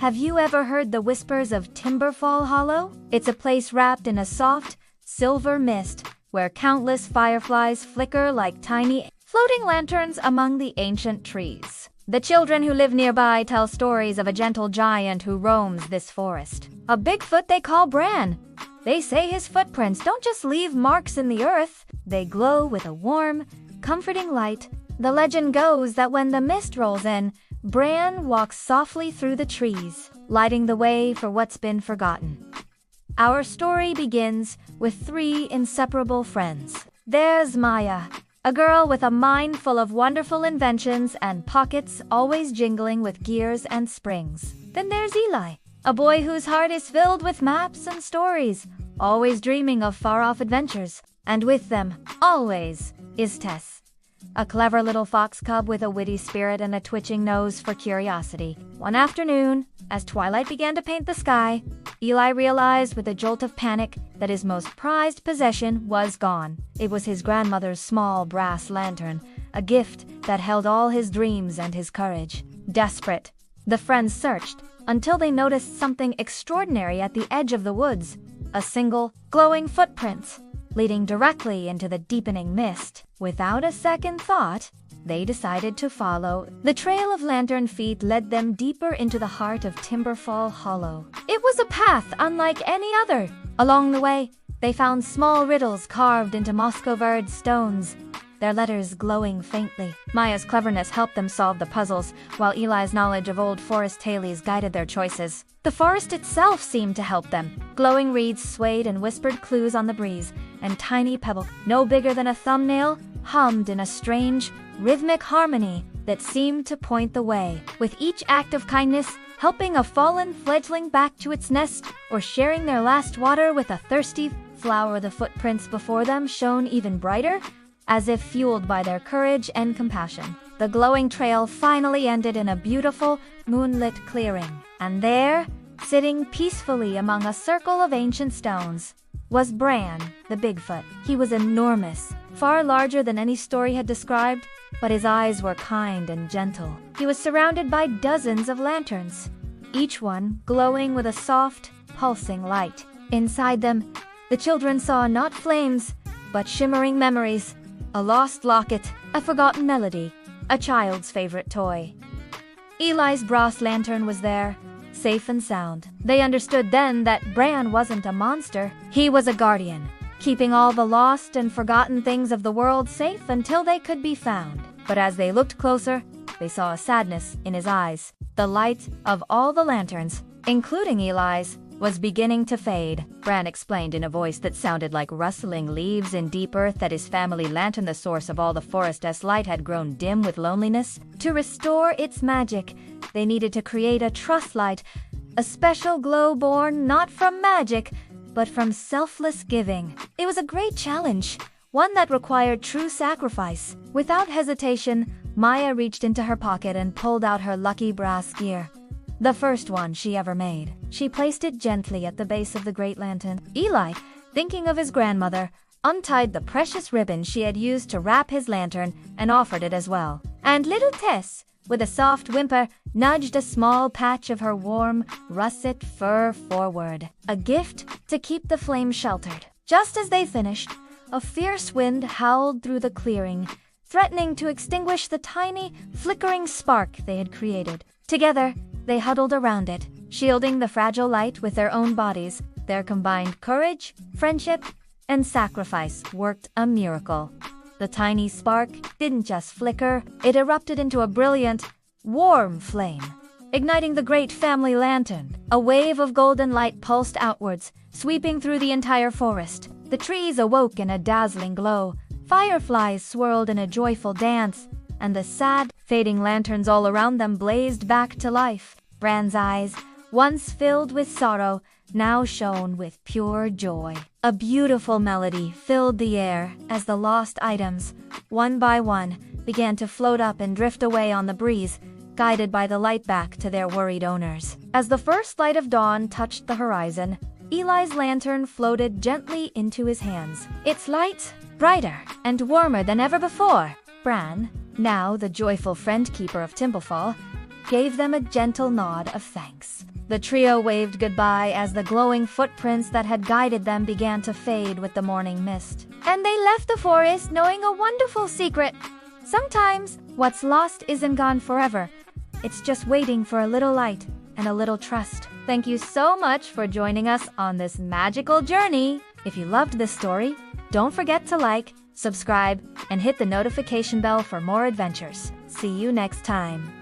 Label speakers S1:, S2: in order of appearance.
S1: Have you ever heard the whispers of Timberfall Hollow? It's a place wrapped in a soft, silver mist where countless fireflies flicker like tiny, floating lanterns among the ancient trees. The children who live nearby tell stories of a gentle giant who roams this forest. A Bigfoot they call Bran. They say his footprints don't just leave marks in the earth, they glow with a warm, comforting light. The legend goes that when the mist rolls in, Bran walks softly through the trees, lighting the way for what's been forgotten. Our story begins with 3 inseparable friends. There's Maya, a girl with a mind full of wonderful inventions and pockets always jingling with gears and springs. Then there's Eli, a boy whose heart is filled with maps and stories, always dreaming of far-off adventures. And with them, always, is Tess, a clever little fox cub with a witty spirit and a twitching nose for curiosity. One afternoon, as twilight began to paint the sky, Eli realized with a jolt of panic that his most prized possession was gone. It was his grandmother's small brass lantern, a gift that held all his dreams and his courage. Desperate, the friends searched until they noticed something extraordinary at the edge of the woods, a single, glowing footprint leading directly into the deepening mist. Without a second thought, they decided to follow. The trail of lantern feet led them deeper into the heart of Timberfall Hollow. It was a path unlike any other. Along the way, they found small riddles carved into Moscow-verde stones, their letters glowing faintly. Maya's cleverness helped them solve the puzzles, while Eli's knowledge of old forest tales guided their choices. The forest itself seemed to help them. Glowing reeds swayed and whispered clues on the breeze, and tiny pebbles, no bigger than a thumbnail, hummed in a strange, rhythmic harmony that seemed to point the way. With each act of kindness, helping a fallen fledgling back to its nest, or sharing their last water with a thirsty flower, the footprints before them shone even brighter, as if fueled by their courage and compassion. The glowing trail finally ended in a beautiful, moonlit clearing. And there, sitting peacefully among a circle of ancient stones, was Bran, the Bigfoot. He was enormous, far larger than any story had described, but his eyes were kind and gentle. He was surrounded by dozens of lanterns, each one glowing with a soft, pulsing light. Inside them, the children saw not flames, but shimmering memories, a lost locket, a forgotten melody, a child's favorite toy. Eli's brass lantern was there, safe and sound. They understood then that Bran wasn't a monster. He was a guardian, keeping all the lost and forgotten things of the world safe until they could be found. But as they looked closer, they saw a sadness in his eyes. The light of all the lanterns, including Eli's, was beginning to fade. Bran explained in a voice that sounded like rustling leaves in deep earth that his family lantern, the source of all the forest's light, had grown dim with loneliness. To restore its magic, they needed to create a trust light, a special glow born not from magic, but from selfless giving. It was a great challenge, one that required true sacrifice. Without hesitation, Maya reached into her pocket and pulled out her lucky brass gear, the first one she ever made. She placed it gently at the base of the great lantern. Eli, thinking of his grandmother, untied the precious ribbon she had used to wrap his lantern and offered it as well. And little Tess, with a soft whimper, nudged a small patch of her warm, russet fur forward, a gift to keep the flame sheltered. Just as they finished, a fierce wind howled through the clearing, threatening to extinguish the tiny, flickering spark they had created. Together, they huddled around it, shielding the fragile light with their own bodies. Their combined courage, friendship, and sacrifice worked a miracle. The tiny spark didn't just flicker, it erupted into a brilliant, warm flame, igniting the great family lantern. A wave of golden light pulsed outwards, sweeping through the entire forest. The trees awoke in a dazzling glow, fireflies swirled in a joyful dance, and the sad, fading lanterns all around them blazed back to life. Bran's eyes, once filled with sorrow, now shone with pure joy. A beautiful melody filled the air as the lost items, one by one, began to float up and drift away on the breeze, guided by the light back to their worried owners. As the first light of dawn touched the horizon, Eli's lantern floated gently into his hands. Its light, brighter and warmer than ever before. Bran, now the joyful friend keeper of Timberfall, gave them a gentle nod of thanks. The trio waved goodbye as the glowing footprints that had guided them began to fade with the morning mist. And they left the forest knowing a wonderful secret. Sometimes, what's lost isn't gone forever. It's just waiting for a little light and a little trust. Thank you so much for joining us on this magical journey. If you loved this story, don't forget to like, subscribe, and hit the notification bell for more adventures. See you next time.